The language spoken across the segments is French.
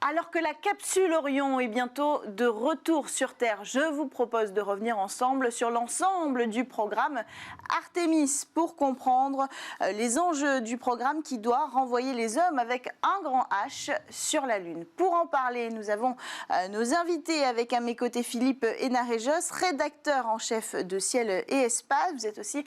Alors que la capsule Orion est bientôt de retour sur Terre, je vous propose de revenir ensemble sur l'ensemble du programme Artemis pour comprendre les enjeux du programme qui doit renvoyer les hommes avec un grand H sur la Lune. Pour en parler, nous avons nos invités avec à mes côtés Philippe Hénarejos, rédacteur en chef de Ciel et Espace. Vous êtes aussi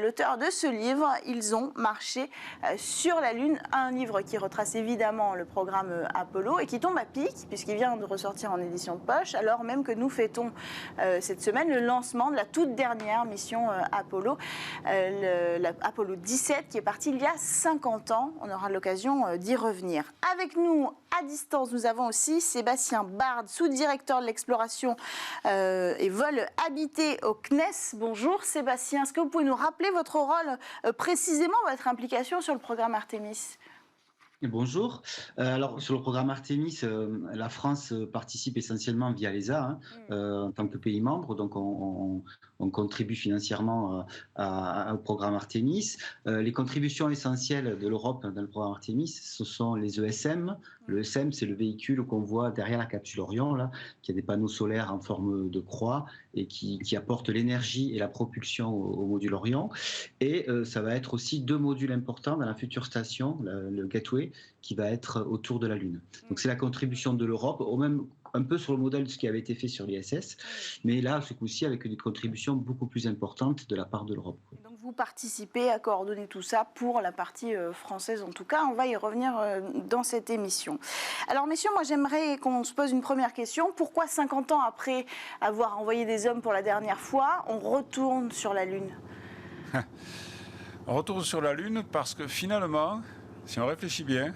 l'auteur de ce livre, Ils ont marché sur la Lune, un livre qui retrace évidemment le programme Apollo et qui tombe à pic, puisqu'il vient de ressortir en édition de poche, alors même que nous fêtons cette semaine le lancement de la toute dernière mission Apollo, Apollo 17, qui est partie il y a 50 ans. On aura l'occasion d'y revenir. Avec nous, à distance, nous avons aussi Sébastien Bard, sous-directeur de l'exploration et vol habité au CNES. Bonjour Sébastien, est-ce que vous pouvez nous rappeler votre rôle, précisément votre implication sur le programme Artemis ? Bonjour. Alors sur le programme Artemis, la France participe essentiellement via l'ESA en tant que pays membre, donc on contribue financièrement au programme Artemis. Les contributions essentielles de l'Europe dans le programme Artemis, ce sont les ESM. Le ESM, c'est le véhicule qu'on voit derrière la capsule Orion, là, qui a des panneaux solaires en forme de croix et qui apporte l'énergie et la propulsion au module Orion. Et ça va être aussi 2 modules importants dans la future station, le Gateway, qui va être autour de la Lune. Donc c'est la contribution de l'Europe, au même un peu sur le modèle de ce qui avait été fait sur l'ISS, mais là, ce coup-ci, avec des contributions beaucoup plus importantes de la part de l'Europe. Donc vous participez à coordonner tout ça pour la partie française en tout cas. On va y revenir dans cette émission. Alors messieurs, moi j'aimerais qu'on se pose une première question. Pourquoi 50 ans après avoir envoyé des hommes pour la dernière fois, on retourne sur la Lune ? On retourne sur la Lune parce que finalement, si on réfléchit bien,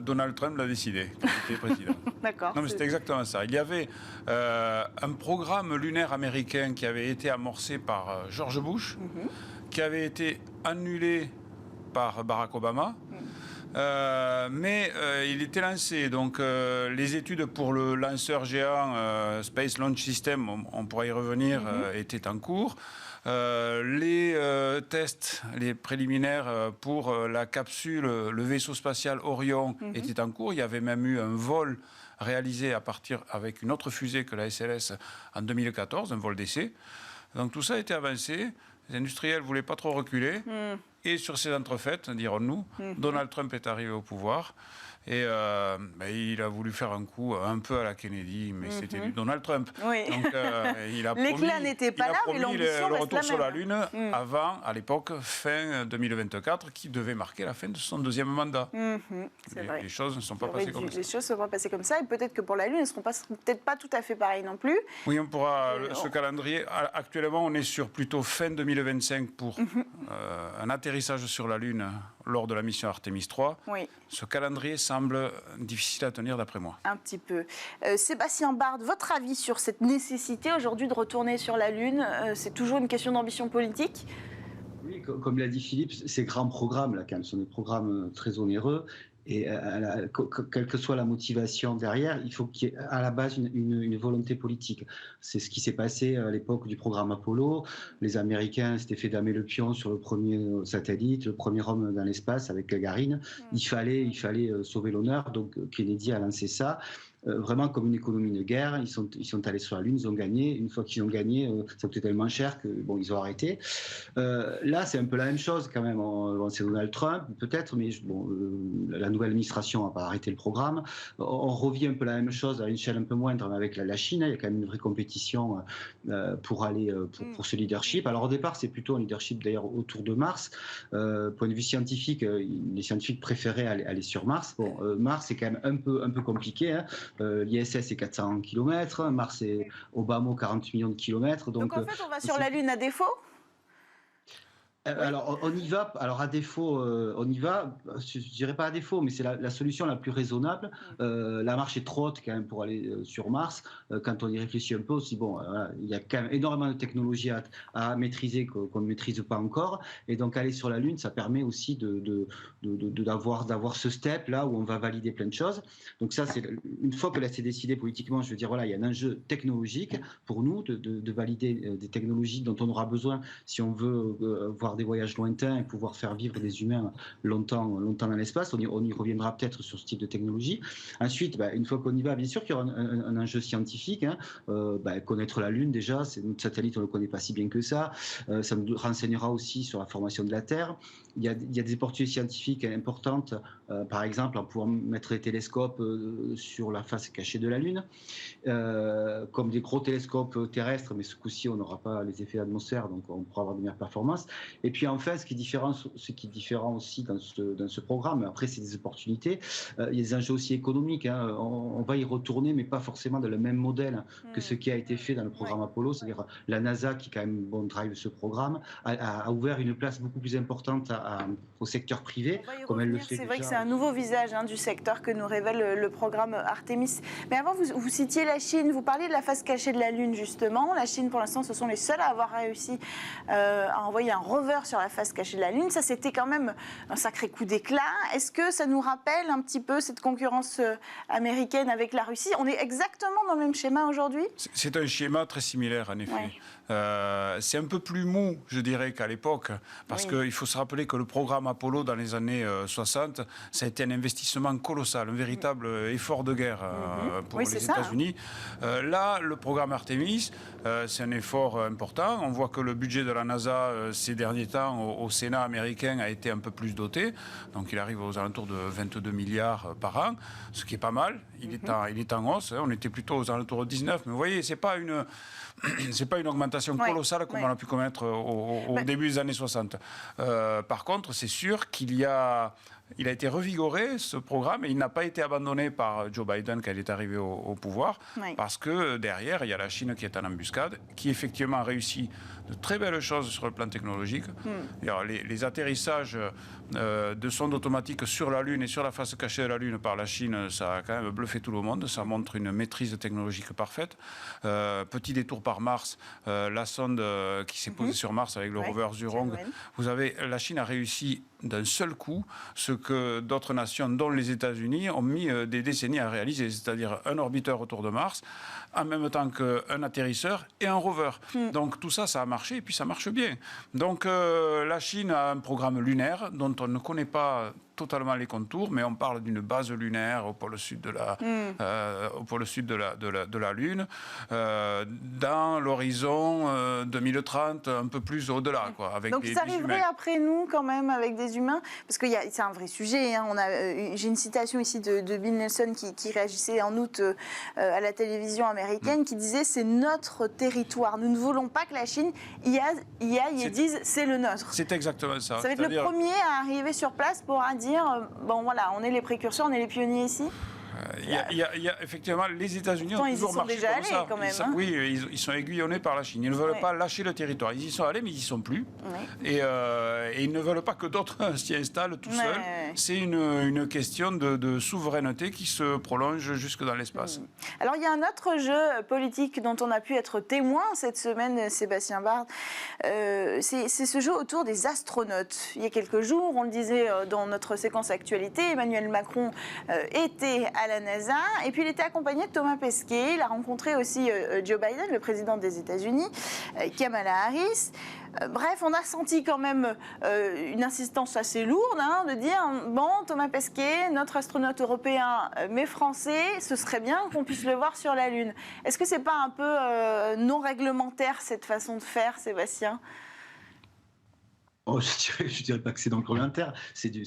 Donald Trump l'a décidé, quand il était président. D'accord. Non, mais c'était exactement ça. Il y avait un programme lunaire américain qui avait été amorcé par George Bush, qui avait été annulé par Barack Obama, mais il était lancé. Donc les études pour le lanceur géant Space Launch System, on pourra y revenir, étaient en cours. Les tests, les préliminaires pour la capsule, le vaisseau spatial Orion étaient en cours. Il y avait même eu un vol réalisé avec une autre fusée que la SLS en 2014, un vol d'essai. Donc tout ça a été avancé. Les industriels ne voulaient pas trop reculer. Et sur ces entrefaites, dirons-nous, Donald Trump est arrivé au pouvoir. Et il a voulu faire un coup un peu à la Kennedy, mais c'était du Donald Trump. Oui. Donc il a l'éclat n'était pas là, mais l'ambition le reste retour la sur la même. Lune avant, à l'époque, fin 2024, qui devait marquer la fin de son 2e mandat. C'est vrai. Les choses ne sont pas passées comme ça. Les choses ne sont pas passées comme ça, et peut-être que pour la Lune, elles ne seront peut-être pas tout à fait pareilles non plus. Oui, on pourra. Ce calendrier, actuellement, on est sur plutôt fin 2025 pour un atterrissage sur la Lune lors de la mission Artemis 3. Oui. Ce calendrier semble difficile à tenir d'après moi. Un petit peu. Sébastien Bard, votre avis sur cette nécessité aujourd'hui de retourner sur la Lune, c'est toujours une question d'ambition politique ? Oui, comme l'a dit Philippe, ces grands programmes, là, quand même, sont des programmes très onéreux. Et quelle que soit la motivation derrière, il faut qu'il y ait à la base une volonté politique. C'est ce qui s'est passé à l'époque du programme Apollo. Les Américains s'étaient fait damer le pion sur le premier satellite, le premier homme dans l'espace avec Gagarine. Il fallait sauver l'honneur, donc Kennedy a lancé ça. Vraiment comme une économie de guerre, ils sont allés sur la Lune, ils ont gagné. Une fois qu'ils ont gagné, ça coûtait tellement cher que ils ont arrêté. Là, c'est un peu la même chose quand même. C'est Donald Trump, peut-être, mais la nouvelle administration n'a pas arrêté le programme. On revient un peu la même chose à une échelle un peu moindre avec la Chine. Il y a quand même une vraie compétition pour aller pour ce leadership. Alors au départ, c'est plutôt un leadership d'ailleurs autour de Mars. Point de vue scientifique, les scientifiques préféraient aller sur Mars. Mars, c'est quand même un peu compliqué. L'ISS c'est 400 km, Mars c'est au bas mot 40 millions de kilomètres. Donc en fait, on va sur la Lune à défaut ? Alors on y va. Alors à défaut, on y va. Je dirais pas à défaut, mais c'est la solution la plus raisonnable. La marche est trop haute quand même pour aller sur Mars. Quand on y réfléchit un peu aussi, il y a quand même énormément de technologies à maîtriser qu'on ne maîtrise pas encore. Et donc aller sur la Lune, ça permet aussi d'avoir ce step là où on va valider plein de choses. Donc ça, c'est une fois que là c'est décidé politiquement, je veux dire il y a un enjeu technologique pour nous de valider des technologies dont on aura besoin si on veut voir des voyages lointains et pouvoir faire vivre des humains longtemps dans l'espace. On y reviendra peut-être sur ce type de technologie. Ensuite, une fois qu'on y va, bien sûr qu'il y aura un enjeu scientifique. Connaître la Lune, déjà, notre satellite, on ne le connaît pas si bien que ça. Ça nous renseignera aussi sur la formation de la Terre. Il y a des opportunités scientifiques importantes, par exemple, en pouvant mettre des télescopes sur la face cachée de la Lune, comme des gros télescopes terrestres, mais ce coup-ci, on n'aura pas les effets d'atmosphère, donc on pourra avoir de meilleures performances. Et puis enfin, ce qui est différent aussi dans ce programme, après c'est des opportunités, il y a des enjeux aussi économiques. On va y retourner, mais pas forcément dans le même modèle que ce qui a été fait dans le programme Apollo, c'est-à-dire la NASA, qui quand même drive ce programme, a ouvert une place beaucoup plus importante au secteur privé, comme elle le fait déjà. C'est vrai que c'est un nouveau visage du secteur que nous révèle le programme Artemis. Mais avant, vous citiez la Chine, vous parliez de la face cachée de la Lune, justement. La Chine, pour l'instant, ce sont les seuls à avoir réussi à envoyer un rover sur la face cachée de la Lune. Ça, c'était quand même un sacré coup d'éclat. Est-ce que ça nous rappelle un petit peu cette concurrence américaine avec la Russie? On est exactement dans le même schéma aujourd'hui? C'est un schéma très similaire, en effet. Ouais. C'est un peu plus mou, je dirais, qu'à l'époque, parce qu'il faut se rappeler que le programme Apollo, dans les années 60, ça a été un investissement colossal, un véritable effort de guerre pour les États-Unis. Là, le programme Artemis, c'est un effort important. On voit que le budget de la NASA, ces derniers temps, au Sénat américain, a été un peu plus doté. Donc, il arrive aux alentours de 22 milliards par an, ce qui est pas mal. Il est en hausse. On était plutôt aux alentours de 19. Mais vous voyez, c'est pas une augmentation colossale comme on a pu connaître au début des années 60. Par contre, c'est sûr qu'il a été revigoré, ce programme, et il n'a pas été abandonné par Joe Biden quand il est arrivé au pouvoir, parce que derrière, il y a la Chine qui est en embuscade, qui effectivement a réussi de très belles choses sur le plan technologique. Alors, les atterrissages de sondes automatiques sur la Lune et sur la face cachée de la Lune par la Chine, ça a quand même bluffé tout le monde. Ça montre une maîtrise technologique parfaite. Petit détour par Mars, la sonde qui s'est posée sur Mars avec le rover Zhurong. La Chine a réussi d'un seul coup ce que d'autres nations, dont les États-Unis, ont mis des décennies à réaliser, c'est-à-dire un orbiteur autour de Mars, en même temps qu'un atterrisseur et un rover. Donc tout ça, ça a marché et puis ça marche bien. Donc la Chine a un programme lunaire dont on ne connaît pas totalement les contours, mais on parle d'une base lunaire au pôle sud de la Lune, dans l'horizon 2030, un peu plus au-delà, quoi, avec donc ils arriveraient après nous quand même avec des humains, parce que c'est un vrai sujet. J'ai une citation ici de Bill Nelson qui réagissait en août à la télévision américaine, qui disait: c'est notre territoire. Nous ne voulons pas que la Chine y aille et dise c'est le nôtre. C'est exactement ça. Ça va être le premier à arriver sur place pour dire bon voilà, on est les précurseurs, on est les pionniers ici. Il y a effectivement, les États-unis ont toujours marché déjà comme ça. Quand même, oui, ils sont aiguillonnés par la Chine. Ils ne veulent pas lâcher le territoire. Ils y sont allés, mais ils n'y sont plus. Et ils ne veulent pas que d'autres s'y installent tout seuls. C'est une question de souveraineté qui se prolonge jusque dans l'espace. Alors, il y a un autre jeu politique dont on a pu être témoin cette semaine, Sébastien Bard. C'est ce jeu autour des astronautes. Il y a quelques jours, on le disait dans notre séquence actualité, Emmanuel Macron était à la NASA, et puis il était accompagné de Thomas Pesquet. Il a rencontré aussi Joe Biden, le président des États-Unis, Kamala Harris. Bref, on a senti quand même une insistance assez lourde de dire bon, Thomas Pesquet, notre astronaute européen mais français, ce serait bien qu'on puisse le voir sur la Lune. Est-ce que c'est pas un peu non réglementaire cette façon de faire, Sébastien ? Oh, je dirais pas que c'est dans le réglementaire, c'est de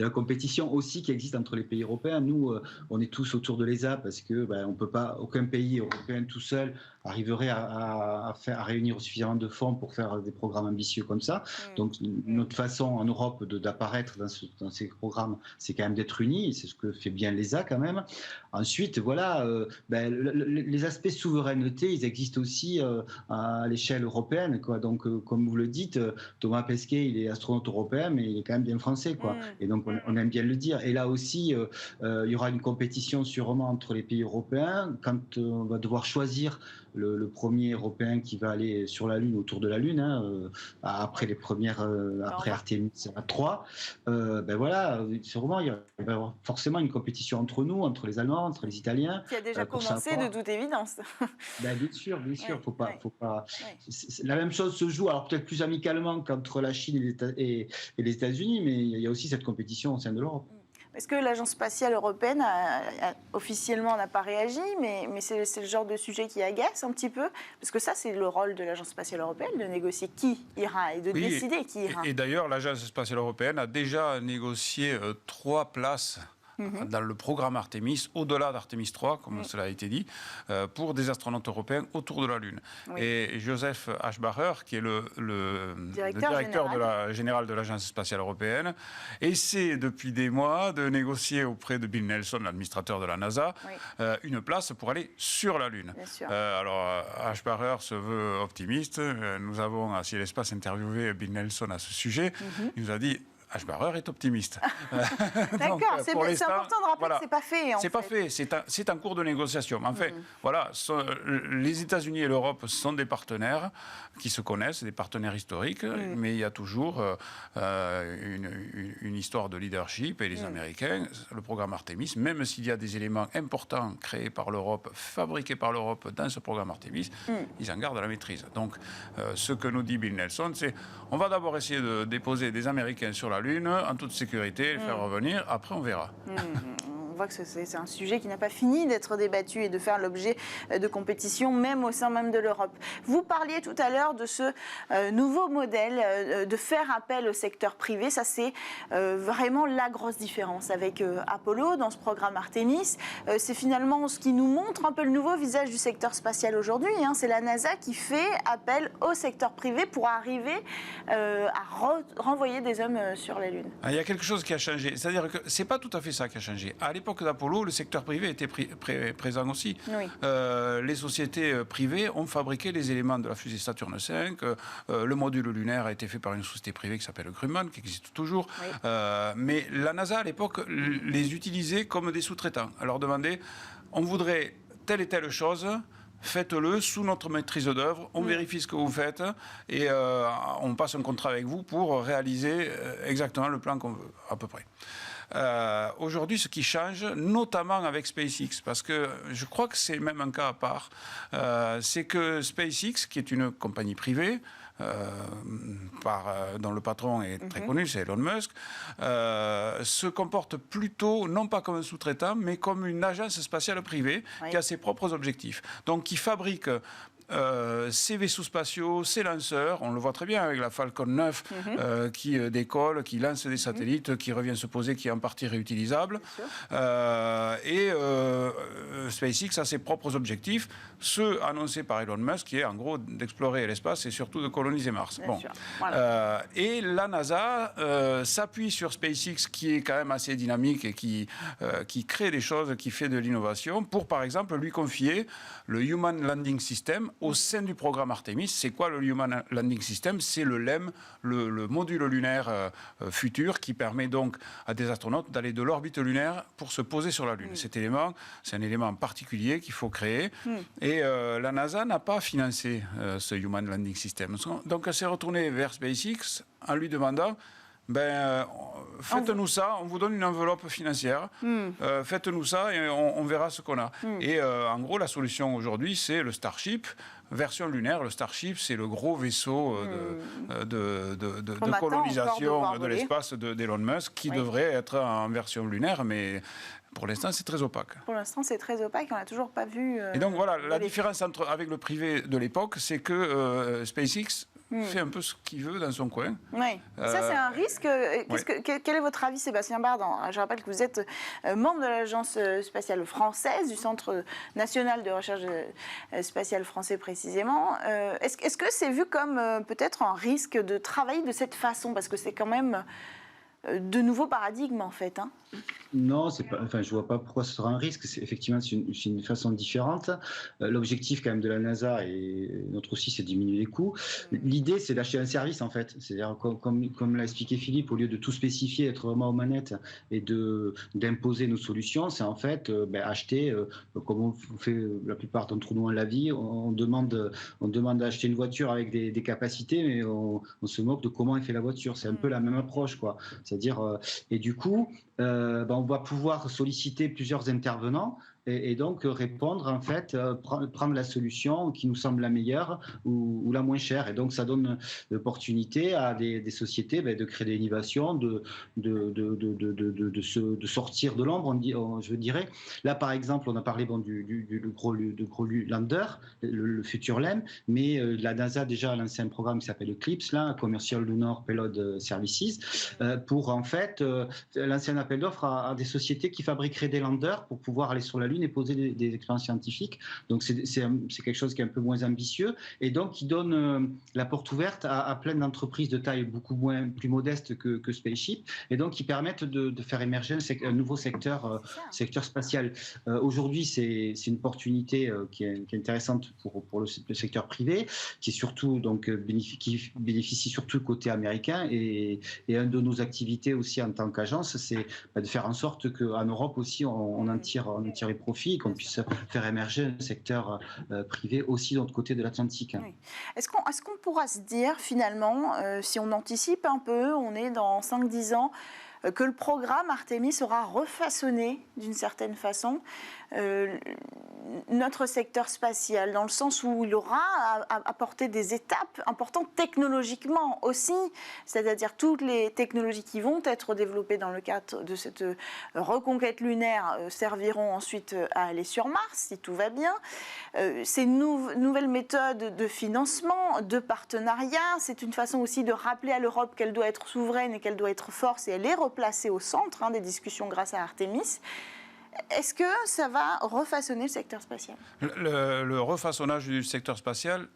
la compétition aussi qui existe entre les pays européens. Nous, on est tous autour de l'ESA parce que on peut pas, aucun pays européen tout seul arriverait à réunir suffisamment de fonds pour faire des programmes ambitieux comme ça. Donc notre façon en Europe d'apparaître dans ces programmes, c'est quand même d'être unis. C'est ce que fait bien l'ESA quand même. Ensuite, voilà, les aspects souveraineté, ils existent aussi à l'échelle européenne, quoi. Donc comme vous le dites, Thomas Pesquet, il est astronaute européen, mais il est quand même bien français, quoi. Et donc on aime bien le dire. Et là aussi, il y aura une compétition sûrement entre les pays européens quand on va devoir choisir le premier Européen qui va aller sur la Lune, autour de la Lune, après les premières, après Artemis 3. Ben voilà, sûrement, il va y avoir forcément une compétition entre nous, entre les Allemands, entre les Italiens. Qui a déjà commencé de toute évidence. Ben, bien sûr, faut pas. Ouais. La même chose se joue, alors peut-être plus amicalement qu'entre la Chine et les États-Unis, mais il y a aussi cette compétition au sein de l'Europe. Est-ce que l'Agence spatiale européenne officiellement n'a pas réagi, mais c'est le genre de sujet qui agace un petit peu? Parce que ça, c'est le rôle de l'Agence spatiale européenne, de négocier qui ira et de décider qui ira. Et d'ailleurs, l'Agence spatiale européenne a déjà négocié 3 places dans le programme Artemis, au-delà d'Artemis 3, comme cela a été dit, pour des astronautes européens autour de la Lune. Oui. Et Joseph Aschbacher, qui est le directeur général de l'Agence spatiale européenne, essaie depuis des mois de négocier auprès de Bill Nelson, l'administrateur de la NASA, une place pour aller sur la Lune. Alors, Aschbacher se veut optimiste. Nous avons, à Ciel Espace, interviewé Bill Nelson à ce sujet. Il nous a dit... Aschbacher est optimiste. D'accord, c'est important de rappeler voilà, que c'est pas fait. C'est pas fait, c'est en cours de négociation. En fait, voilà, les États-Unis et l'Europe sont des partenaires qui se connaissent, des partenaires historiques, mais il y a toujours une histoire de leadership et les Américains, le programme Artemis, même s'il y a des éléments importants créés par l'Europe, fabriqués par l'Europe dans ce programme Artemis, ils en gardent la maîtrise. Donc, ce que nous dit Bill Nelson, c'est on va d'abord essayer de déposer des Américains sur la Lune, en toute sécurité, les faire revenir. Après, on verra. On voit que c'est un sujet qui n'a pas fini d'être débattu et de faire l'objet de compétitions, même au sein même de l'Europe. Vous parliez tout à l'heure de ce nouveau modèle de faire appel au secteur privé. Ça, c'est vraiment la grosse différence avec Apollo dans ce programme Artemis. C'est finalement ce qui nous montre un peu le nouveau visage du secteur spatial aujourd'hui. C'est la NASA qui fait appel au secteur privé pour arriver à renvoyer des hommes sur la Lune. Il y a quelque chose qui a changé. C'est-à-dire que c'est pas tout à fait ça qui a changé. À l'époque d'Apollo, le secteur privé était présent aussi. Oui. Les sociétés privées ont fabriqué les éléments de la fusée Saturne V. Le module lunaire a été fait par une société privée qui s'appelle Grumman, qui existe toujours. Oui. Mais la NASA, à l'époque, les utilisait comme des sous-traitants. Elle leur demandait, on voudrait telle et telle chose, faites-le sous notre maîtrise d'œuvre, on vérifie ce que vous faites et on passe un contrat avec vous pour réaliser exactement le plan qu'on veut, à peu près. Aujourd'hui, ce qui change, notamment avec SpaceX, parce que je crois que c'est même un cas à part, c'est que SpaceX, qui est une compagnie privée, dont le patron est très connu, c'est Elon Musk, se comporte plutôt, non pas comme un sous-traitant, mais comme une agence spatiale privée qui a ses propres objectifs. Donc, qui fabrique ces vaisseaux spatiaux, ces lanceurs, on le voit très bien avec la Falcon 9 qui décolle, qui lance des satellites, qui revient se poser, qui est en partie réutilisable. SpaceX a ses propres objectifs, ceux annoncés par Elon Musk, qui est en gros d'explorer l'espace et surtout de coloniser Mars. Voilà. Et la NASA s'appuie sur SpaceX, qui est quand même assez dynamique et qui crée des choses, qui fait de l'innovation, pour par exemple lui confier le Human Landing System au sein du programme Artemis. C'est quoi le Human Landing System? C'est le LEM, le module lunaire futur, qui permet donc à des astronautes d'aller de l'orbite lunaire pour se poser sur la Lune. Cet élément, c'est un élément particulier qu'il faut créer. Et la NASA n'a pas financé ce Human Landing System. Donc elle s'est retournée vers SpaceX en lui demandant faites-nous ça, on vous donne une enveloppe financière, faites-nous ça et on verra ce qu'on a. Et en gros, la solution aujourd'hui, c'est le Starship, version lunaire. Le Starship, c'est le gros vaisseau de colonisation de l'espace d'Elon Musk, qui devrait être en version lunaire, mais pour l'instant, c'est très opaque. Pour l'instant, c'est très opaque, on n'a toujours pas vu... Et donc voilà, la différence avec le privé de l'époque, c'est que SpaceX fait un peu ce qu'il veut dans son coin. Oui, ça c'est un risque. Quel est votre avis, Sébastien Bardon? Je rappelle que vous êtes membre de l'Agence spatiale française, du Centre national de recherche spatiale français précisément. Est-ce que c'est vu comme peut-être un risque de travailler de cette façon? Parce que c'est quand même de nouveaux paradigmes, en fait. Hein. Non, c'est pas, enfin, je vois pas pourquoi ce sera un risque. Effectivement, c'est une façon différente. L'objectif quand même de la NASA et notre aussi, c'est de diminuer les coûts. L'idée, c'est d'acheter un service en fait. C'est-à-dire comme l'a expliqué Philippe, au lieu de tout spécifier, être vraiment aux manettes et d'imposer nos solutions, c'est en fait acheter, comme on fait la plupart d'entre nous dans la vie, on demande d'acheter une voiture avec des capacités, mais on se moque de comment est fait la voiture. C'est un peu la même approche, quoi. C'est-à-dire, et du coup, on va pouvoir solliciter plusieurs intervenants et donc répondre, en fait, prendre la solution qui nous semble la meilleure ou la moins chère. Et donc, ça donne l'opportunité à des sociétés de créer des innovations, de sortir de l'ombre, je dirais. Là, par exemple, on a parlé du gros lander, le futur LEM, mais la NASA déjà a lancé un programme qui s'appelle Eclipse, là, Commercial Lunar Payload Services, pour, en fait, lancer un appel d'offres à des sociétés qui fabriqueraient des landers pour pouvoir aller sur la Lune et poser des expériences scientifiques. Donc c'est quelque chose qui est un peu moins ambitieux et donc qui donne la porte ouverte à plein d'entreprises de taille plus modeste que Spaceship et donc qui permettent de faire émerger un nouveau secteur spatial. Aujourd'hui, c'est une opportunité qui est intéressante pour le secteur privé, qui est surtout donc qui bénéficie surtout côté américain et une de nos activités aussi en tant qu'agence, c'est de faire en sorte qu'en Europe aussi on en tire profit, qu'on puisse faire émerger un secteur privé aussi de l'autre côté de l'Atlantique. Oui. Est-ce qu'on pourra se dire finalement, si on anticipe un peu, on est dans 5-10 ans, que le programme Artemis sera refaçonné d'une certaine façon, notre secteur spatial, dans le sens où il aura à apporter des étapes importantes technologiquement aussi, c'est-à-dire toutes les technologies qui vont être développées dans le cadre de cette reconquête lunaire serviront ensuite à aller sur Mars, si tout va bien. Ces nouvelles méthodes de financement, de partenariat, c'est une façon aussi de rappeler à l'Europe qu'elle doit être souveraine et qu'elle doit être force, et elle est replacée au centre des discussions grâce à Artemis. Est-ce que ça va refaçonner le secteur spatial ? Le refaçonnage du secteur spatial,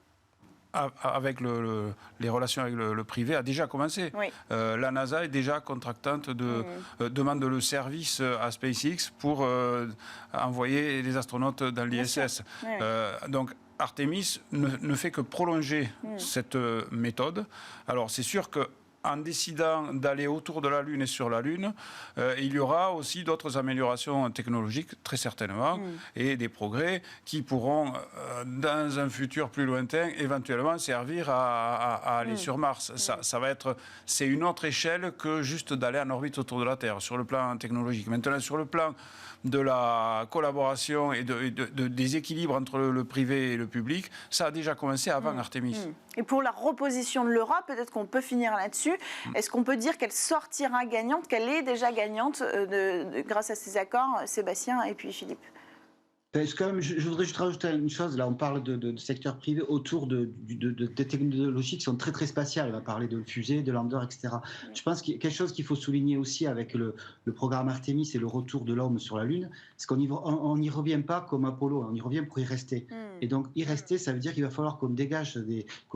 avec les relations avec le privé, a déjà commencé. Oui. La NASA est déjà contractante demande le service à SpaceX pour envoyer des astronautes dans l'ISS. Oui. Donc, Artemis ne fait que prolonger cette méthode. Alors, c'est sûr que en décidant d'aller autour de la Lune et sur la Lune, il y aura aussi d'autres améliorations technologiques, très certainement, et des progrès qui pourront, dans un futur plus lointain, éventuellement servir à aller sur Mars. C'est une autre échelle que juste d'aller en orbite autour de la Terre, sur le plan technologique. Maintenant, sur le plan de la collaboration et des équilibres entre le privé et le public, ça a déjà commencé avant Artemis. Et pour la reposition de l'Europe, peut-être qu'on peut finir là-dessus. Est-ce qu'on peut dire qu'elle sortira gagnante, qu'elle est déjà gagnante grâce à ces accords, Sébastien et puis Philippe ? Je voudrais juste rajouter une chose. Là, on parle de secteur privé autour de technologies qui sont très, très spatiales. On va parler de fusées, de landers, etc. Je pense qu'il y a quelque chose qu'il faut souligner aussi avec le programme Artemis et le retour de l'homme sur la Lune, c'est qu'on n'y revient pas comme Apollo, on y revient pour y rester. Et donc, y rester, ça veut dire qu'il va falloir qu'on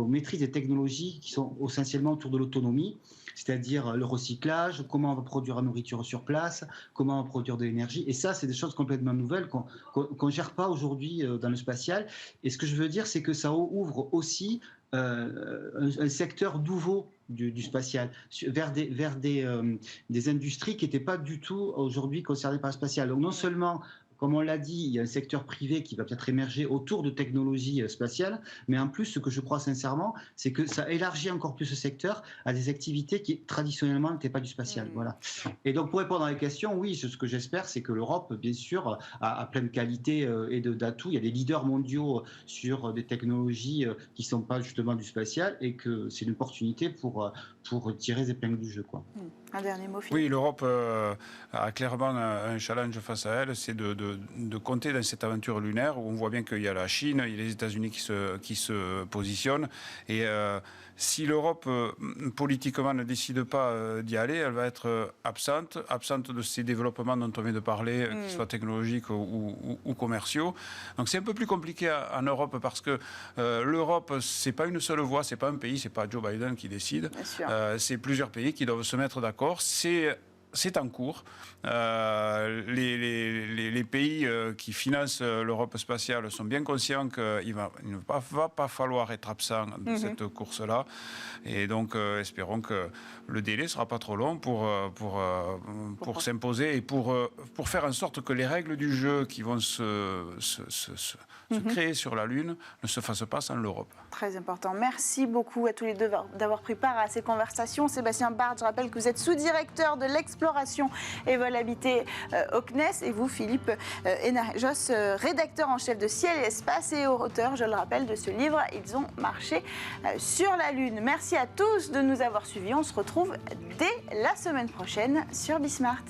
maîtrise des technologies qui sont essentiellement autour de l'autonomie, c'est-à-dire le recyclage, comment on va produire la nourriture sur place, comment on va produire de l'énergie. Et ça, c'est des choses complètement nouvelles qu'on ne gère pas aujourd'hui dans le spatial. Et ce que je veux dire, c'est que ça ouvre aussi un secteur nouveau du spatial, vers des industries qui n'étaient pas du tout aujourd'hui concernées par le spatial. Donc non seulement, comme on l'a dit, il y a un secteur privé qui va peut-être émerger autour de technologies spatiales, mais en plus, ce que je crois sincèrement, c'est que ça élargit encore plus ce secteur à des activités qui traditionnellement n'étaient pas du spatial. Voilà. Et donc, pour répondre à la question, oui, ce que j'espère, c'est que l'Europe, bien sûr, a plein de qualités et d'atouts. Il y a des leaders mondiaux sur des technologies qui ne sont pas justement du spatial et que c'est une opportunité pour tirer les épingles du jeu, quoi. Un dernier mot, Philippe. Oui, l'Europe a clairement un challenge face à elle, c'est de de compter dans cette aventure lunaire où on voit bien qu'il y a la Chine, il y a les États-Unis qui se positionnent. Et si l'Europe, politiquement, ne décide pas d'y aller, elle va être absente de ces développements dont on vient de parler, qu'ils soient technologiques ou commerciaux. Donc c'est un peu plus compliqué en Europe parce que l'Europe, c'est pas une seule voix, c'est pas un pays, c'est pas Joe Biden qui décide. C'est plusieurs pays qui doivent se mettre d'accord. C'est en cours. Les pays qui financent l'Europe spatiale sont bien conscients qu'il ne va pas falloir être absent de cette course-là. Et donc, espérons que le délai ne sera pas trop long pour s'imposer et pour faire en sorte que les règles du jeu qui vont se créer sur la Lune ne se fassent pas sans l'Europe. Très important. Merci beaucoup à tous les deux d'avoir pris part à ces conversations. Sébastien Bard, je rappelle que vous êtes sous-directeur de l'exploration et vol habité au CNES. Et vous, Philippe Hénarejos, rédacteur en chef de Ciel et Espace et auteur, je le rappelle, de ce livre « Ils ont marché sur la Lune ». Merci à tous de nous avoir suivis. On se retrouve dès la semaine prochaine sur Bismart.